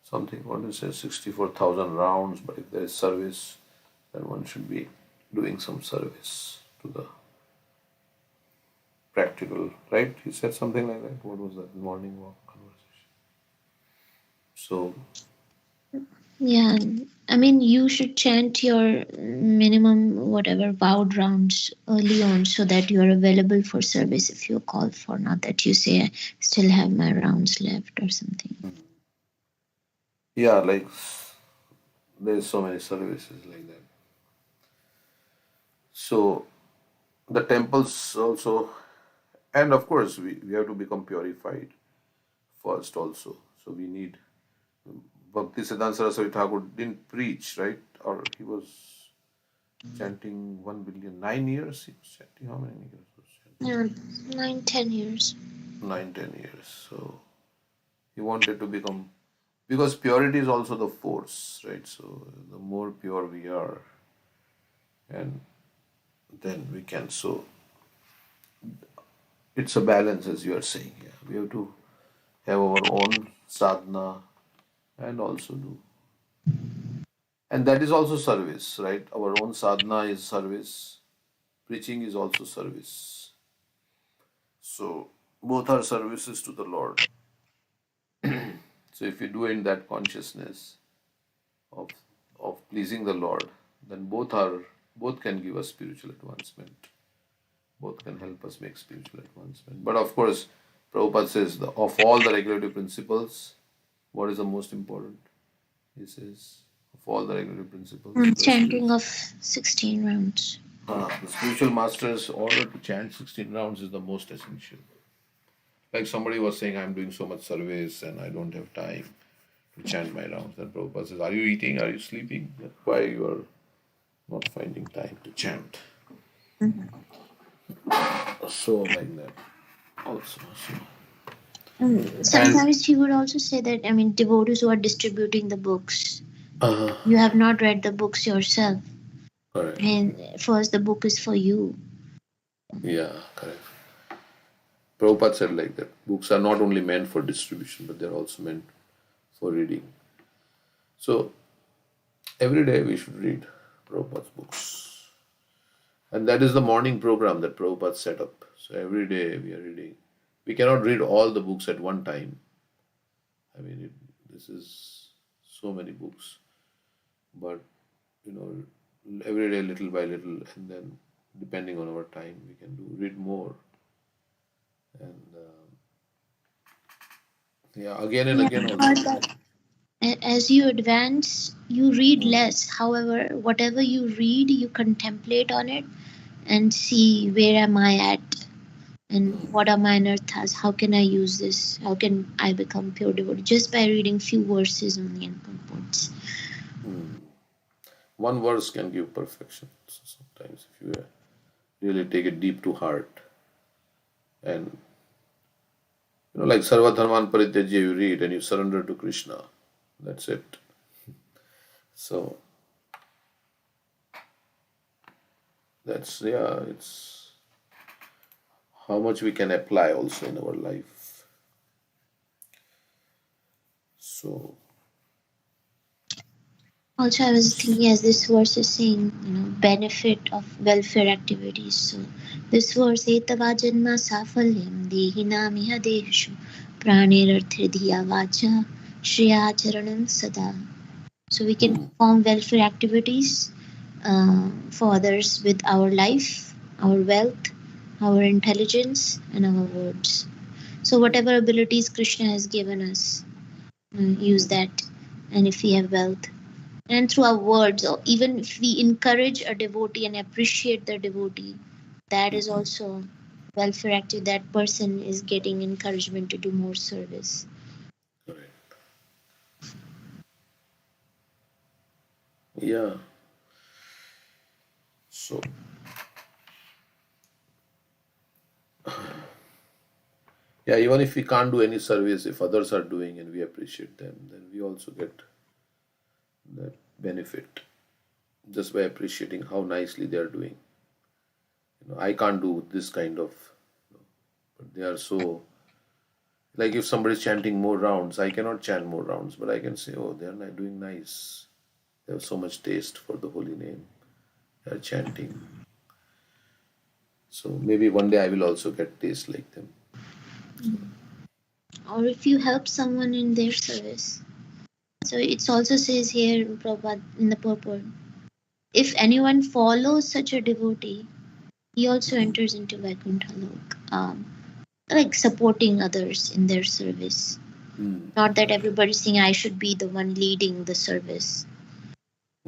something, what do you say, 64,000 rounds, but if there is service, then one should be doing some service to the practical, right? He said something like that. What was that morning walk conversation? So, Yeah, I mean, you should chant your minimum whatever vowed rounds early on, so that you are available for service if you're called for, not that you say I still have my rounds left or something. yeah, like there's so many services like that. So the temples also, and of course we have to become purified first also. So we need, Bhakti Siddhanta Saraswati Thakur didn't preach, right? Or he was chanting 1 billion, 9 years. He was chanting how many years? Was chanting? Yeah, 9-10 years. 9-10 years. So he wanted to become, because purity is also the force, right? So the more pure we are, and then we can. So it's a balance, as you are saying. Yeah, we have to have our own sadhana and also do, and that is also service, right? Our own sadhana is service. Preaching is also service. So both are services to the Lord. So if you do it in that consciousness of pleasing the Lord, then both can give us spiritual advancement. Both can help us make spiritual advancement. But of course, Prabhupada says of all the regulative principles, what is the most important? He says of all the regulative principles, Chanting of 16 rounds. the spiritual master's order to chant 16 rounds is the most essential. Like somebody was saying, I'm doing so much service and I don't have time to chant my rounds. And Prabhupada says, are you eating? Are you sleeping? Why you are not finding time to chant? So like that also. Sometimes he would also say that, devotees who are distributing the books, you have not read the books yourself. Correct. And first, the book is for you. Yeah, correct. Prabhupada said like that. Books are not only meant for distribution, but they're also meant for reading. So every day we should read Prabhupada's books. And that is the morning program that Prabhupada set up. So every day we are reading. We cannot read all the books at one time. This is so many books. But, every day little by little, and then depending on our time, we can read more. And again and again also. As you advance, you read less. However, whatever you read, you contemplate on it and see where am I at and what are my anarthas. How can I use this? How can I become pure devotee? Just by reading few verses only and purports. One verse can give perfection. So sometimes if you really take it deep to heart and like Sarva Dharman Parityajya you read and you surrender to Krishna. That's it. So it's how much we can apply also in our life. So Also, I was thinking as this verse is saying, benefit of welfare activities. So this verse, etava janma safalyam dehinamiha deshu pranirarthridhiya vacha shriyacharanam sada. So we can perform welfare activities for others with our life, our wealth, our intelligence, and our words. So whatever abilities Krishna has given us, use that. And if we have wealth, and through our words, or even if we encourage a devotee and appreciate the devotee, that is also welfare active. That person is getting encouragement to do more service. correct. Yeah. So even if we can't do any service, if others are doing and we appreciate them, then we also get that benefit just by appreciating how nicely they are doing. I can't do this kind of, but they are so. Like if somebody is chanting more rounds, I cannot chant more rounds, but I can say, oh, they are doing nice. They have so much taste for the holy name. They are chanting. So maybe one day I will also get taste like them. Or if you help someone in their service. So it also says here Prabhupada, in the purport, if anyone follows such a devotee, he also enters into Vaikuntha Lok, like supporting others in their service. Not that everybody's saying I should be the one leading the service.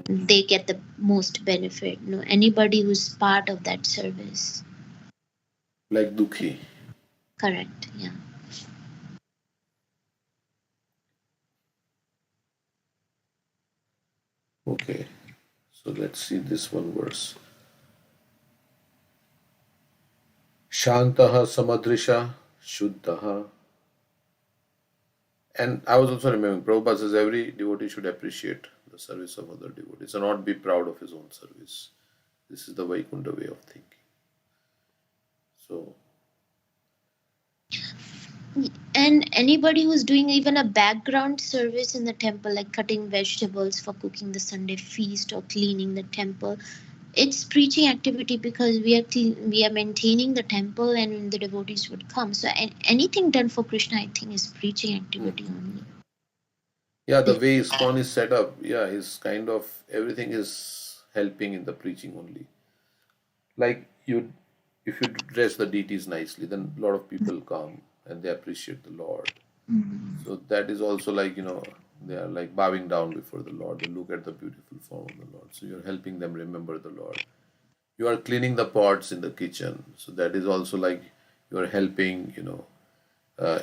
They get the most benefit. No, anybody who's part of that service. Like Dukhi. Correct, yeah. Okay, so let's see this one verse. Shantaha samadrisha shuddhaha. And I was also remembering, Prabhupada says every devotee should appreciate the service of other devotees and not be proud of his own service. This is the Vaikuntha way of thinking. So, and anybody who's doing even a background service in the temple, like cutting vegetables for cooking the Sunday feast or cleaning the temple, it's preaching activity because we are maintaining the temple and the devotees would come. So anything done for Krishna, I think, is preaching activity only. Yeah, the way ISKCON is set up, yeah, is kind of everything is helping in the preaching only. Like you, if you dress the deities nicely, then a lot of people come and they appreciate the Lord. So that is also like, they are like bowing down before the Lord. They look at the beautiful form of the Lord. So you're helping them remember the Lord. You are cleaning the pots in the kitchen. So that is also like you are helping,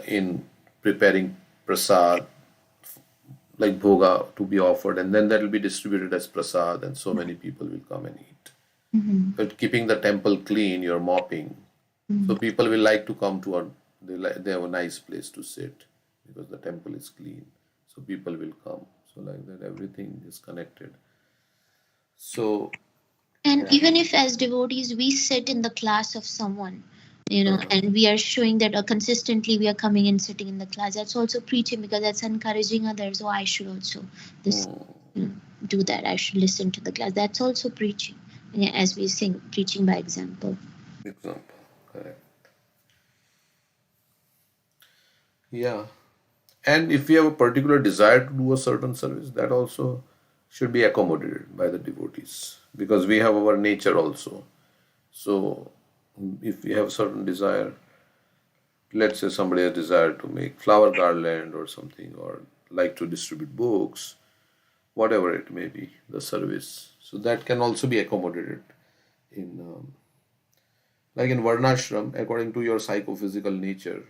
in preparing prasad, like bhoga to be offered, and then that will be distributed as prasad, and so many people will come and eat. But keeping the temple clean, you're mopping. So people will like to come to they have a nice place to sit because the temple is clean. So people will come. So like that, everything is connected. So And yeah. even if as devotees we sit in the class of someone, and we are showing that consistently we are coming and sitting in the class, that's also preaching because that's encouraging others. Oh, I should also this, you know, do that. I should listen to the class. That's also preaching. Yeah, as we sing, preaching by example. Example. Correct. Yeah. And if we have a particular desire to do a certain service, that also should be accommodated by the devotees because we have our nature also. So if we have certain desire, let's say somebody has desire to make flower garland or something, or like to distribute books, whatever it may be, the service. So that can also be accommodated in, like in Varnashram, according to your psychophysical nature,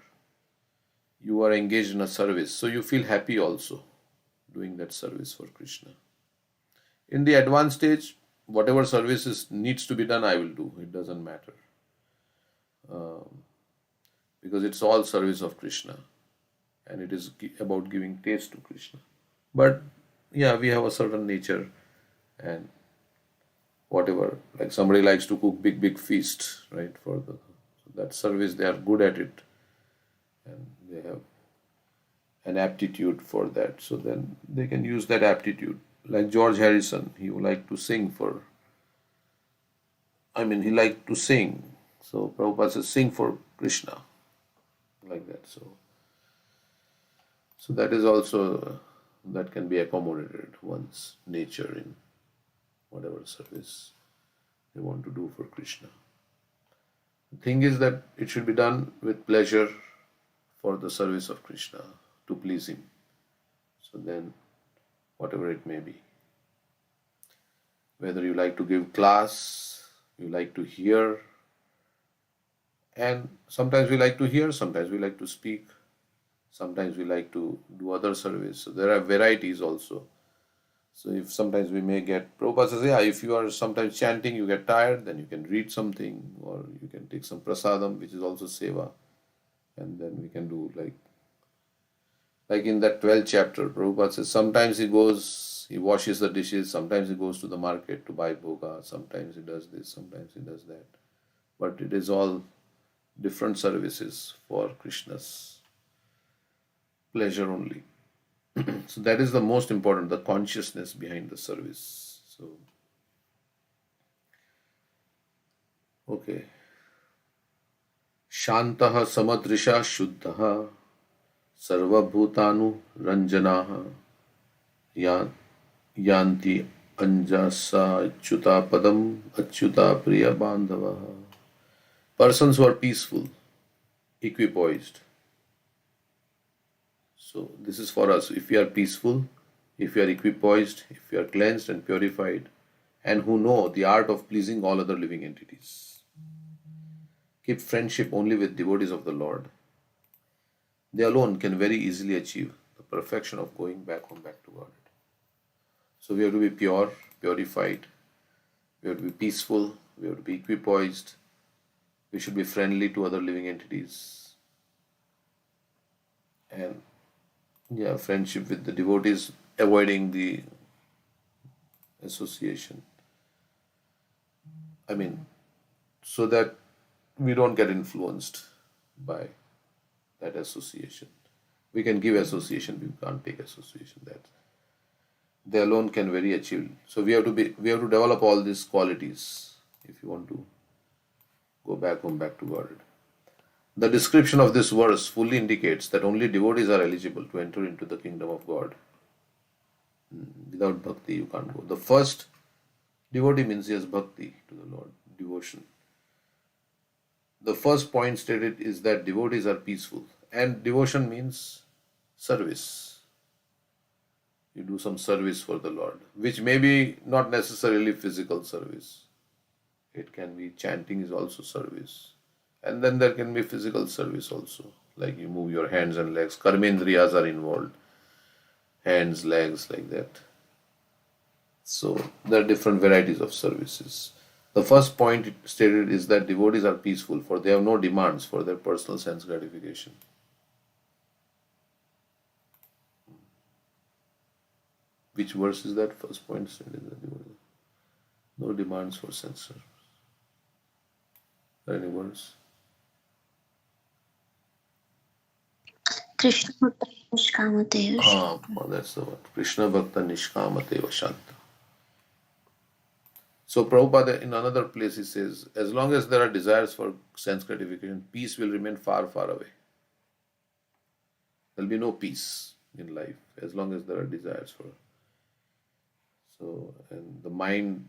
you are engaged in a service. So you feel happy also doing that service for Krishna. In the advanced stage, whatever services needs to be done, I will do. It doesn't matter. Because it's all service of Krishna and it is about giving taste to Krishna. But yeah, we have a certain nature and whatever, like somebody likes to cook big feast, right? For the so that service, they are good at it and they have an aptitude for that. So then they can use that aptitude. Like George Harrison, he would like to sing for, he liked to sing. So Prabhupada says, sing for Krishna, like that. So that is also, that can be accommodated one's nature in whatever service they want to do for Krishna. The thing is that it should be done with pleasure for the service of Krishna, to please him. So then, whatever it may be, whether you like to give class, you like to hear, and sometimes we like to hear, sometimes we like to speak, sometimes we like to do other service. So there are varieties also. So if sometimes we may get, Prabhupada says, yeah, if you are sometimes chanting, you get tired, then you can read something or you can take some prasadam, which is also seva. And then we can do like in that 12th chapter, Prabhupada says, sometimes he washes the dishes, sometimes he goes to the market to buy bhoga, sometimes he does this, sometimes he does that. But it is all different services for Krishna's pleasure only. So that is the most important, the consciousness behind the service. So, okay. Shantaha samadrisha shuddhaha sarvabhutanu ranjanaha yanti anjasa achyuta padam achyuta priya bandhavaha. Persons who are peaceful, equipoised. So this is for us. If we are peaceful, if we are equipoised, if we are cleansed and purified, and who know the art of pleasing all other living entities, keep friendship only with devotees of the Lord, they alone can very easily achieve the perfection of going back home, back to Godhead. So we have to be pure, purified, we have to be peaceful, we have to be equipoised, we should be friendly to other living entities, and yeah, friendship with the devotees, avoiding the association. So that we don't get influenced by that association. We can give association, we can't take association. they alone can very achieve. So we have to develop all these qualities if you want to go back home, back to God. The description of this verse fully indicates that only devotees are eligible to enter into the kingdom of God. Without bhakti, you can't go. The first devotee means he has bhakti to the Lord, devotion. The first point stated is that devotees are peaceful, and devotion means service. You do some service for the Lord, which may be not necessarily physical service. It can be chanting is also service. And then there can be physical service also, like you move your hands and legs. Karmendriyas are involved, hands, legs, like that. So there are different varieties of services. The first point stated is that devotees are peaceful, for they have no demands for their personal sense gratification. Which verse is that? First point stated that devotees no demands for sense service. Any verse? Krishna Bhakta Nishkamateva Ah, that's the word. Krishna Bhakta Nishkamateva Shanta. So Prabhupada in another place he says, as long as there are desires for sense gratification, peace will remain far, far away. There will be no peace in life as long as there are desires for. So, and the mind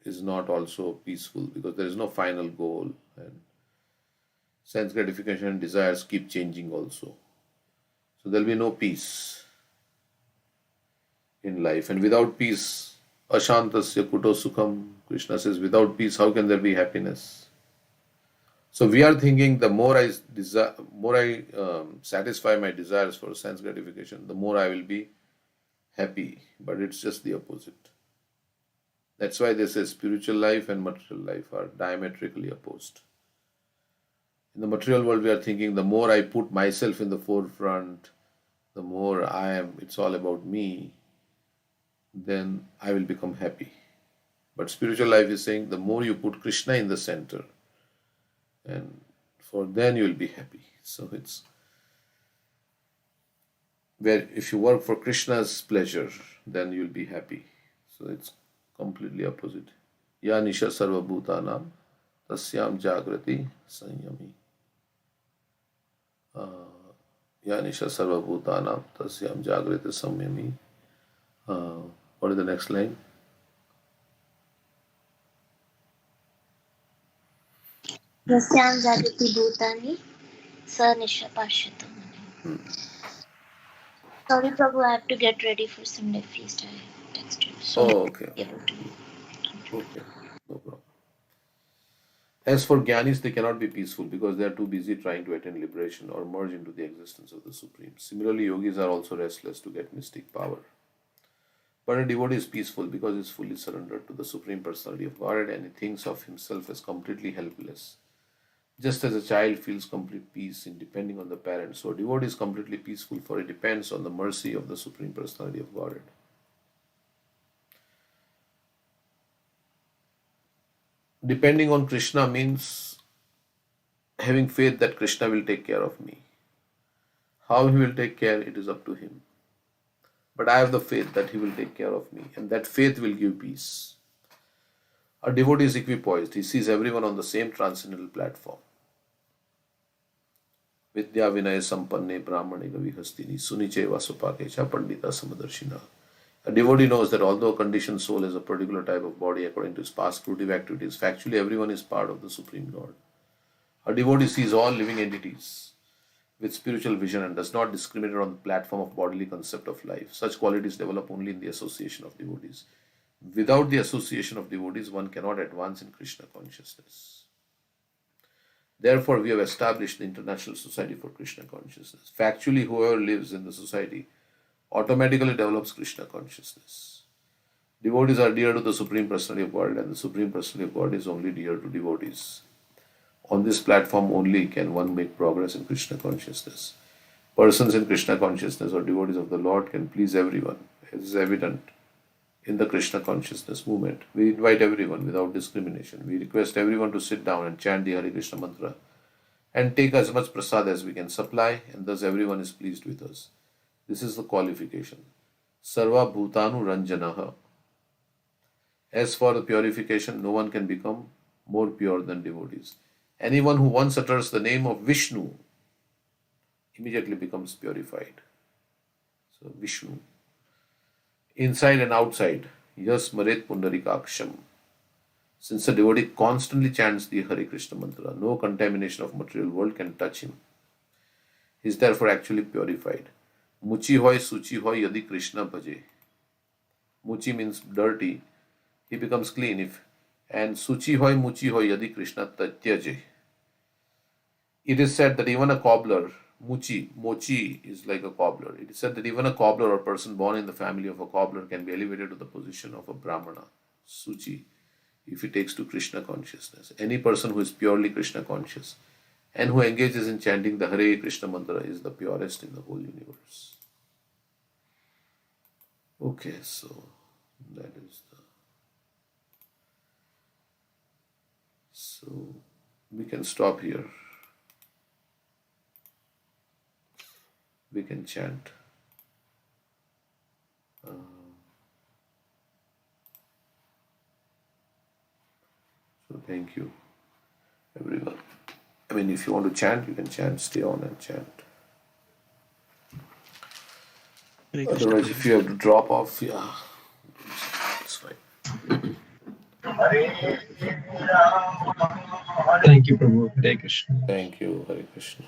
is not also peaceful because there is no final goal, and sense gratification and desires keep changing also. So there will be no peace in life, and without peace, ashantasya kuto sukham. Krishna says, without peace, how can there be happiness? So we are thinking the more I satisfy my desires for sense gratification, the more I will be happy. But it's just the opposite. That's why they say spiritual life and material life are diametrically opposed. In the material world, we are thinking the more I put myself in the forefront, the more it's all about me, then I will become happy. But spiritual life is saying the more you put Krishna in the center, and for then you will be happy. So it's where if you work for Krishna's pleasure, then you will be happy. So it's completely opposite. Ya nisha sarva bhutanam tasyam jagrati sanyami. Ya nisha sarva bhutanam tasyam jagrati samyami. What is the next line? Yasyam Jagati Bhutani Sa Nisha Pashyata Mani. Sorry, Prabhu, I have to get ready for Sunday feast. I text you. So Oh, okay. able to. Okay. No problem. As for Gyanis, they cannot be peaceful because they are too busy trying to attain liberation or merge into the existence of the Supreme. Similarly, yogis are also restless to get mystic power. But a devotee is peaceful because he is fully surrendered to the Supreme Personality of Godhead and he thinks of himself as completely helpless. Just as a child feels complete peace in depending on the parents, so a devotee is completely peaceful for he depends on the mercy of the Supreme Personality of Godhead. Depending on Krishna means having faith that Krishna will take care of me. How he will take care, it is up to him. But I have the faith that he will take care of me, and that faith will give peace. A devotee is equipoised. He sees everyone on the same transcendental platform. Vidya vinaya sampanne brahmane gavihastini suniche vasupakecha pandita samadarshina. A devotee knows that although a conditioned soul has a particular type of body according to his past fruitive activities, factually everyone is part of the Supreme Lord. A devotee sees all living entities with spiritual vision and does not discriminate on the platform of bodily concept of life. Such qualities develop only in the association of devotees. Without the association of devotees, one cannot advance in Krishna consciousness. Therefore, we have established the International Society for Krishna Consciousness. Factually, whoever lives in the society automatically develops Krishna consciousness. Devotees are dear to the Supreme Personality of God, and the Supreme Personality of God is only dear to devotees. On this platform only can one make progress in Krishna consciousness. Persons in Krishna consciousness or devotees of the Lord can please everyone. It is evident in the Krishna consciousness movement. We invite everyone without discrimination. We request everyone to sit down and chant the Hare Krishna mantra and take as much prasad as we can supply, and thus everyone is pleased with us. This is the qualification. Sarva Bhutanu Ranjanaha. As for the purification, no one can become more pure than devotees. Anyone who once utters the name of Vishnu immediately becomes purified. So Vishnu. Inside and outside. Yas Maret Pundarikaksham. Since the devotee constantly chants the Hare Krishna mantra, no contamination of material world can touch him. He is therefore actually purified. Muchi hoy suchi hoy yadi Krishna bhaje. Muchi means dirty. He becomes clean if. And suchi hoy muchi hoy yadi Krishna tatyaje. It is said that even a cobbler, mochi is like a cobbler. It is said that even a cobbler or person born in the family of a cobbler can be elevated to the position of a brahmana, suchi, if he takes to Krishna consciousness. Any person who is purely Krishna conscious and who engages in chanting the Hare Krishna mantra is the purest in the whole universe. Okay, so that is the. So we can stop here. We can chant. So thank you, everyone. I mean, if you want to chant, you can chant. Stay on and chant. Hare Krishna, Otherwise, Prabhu. if you have to drop off, yeah, it's fine. Thank you, Prabhu. Hare Krishna. Thank you, Hare Krishna.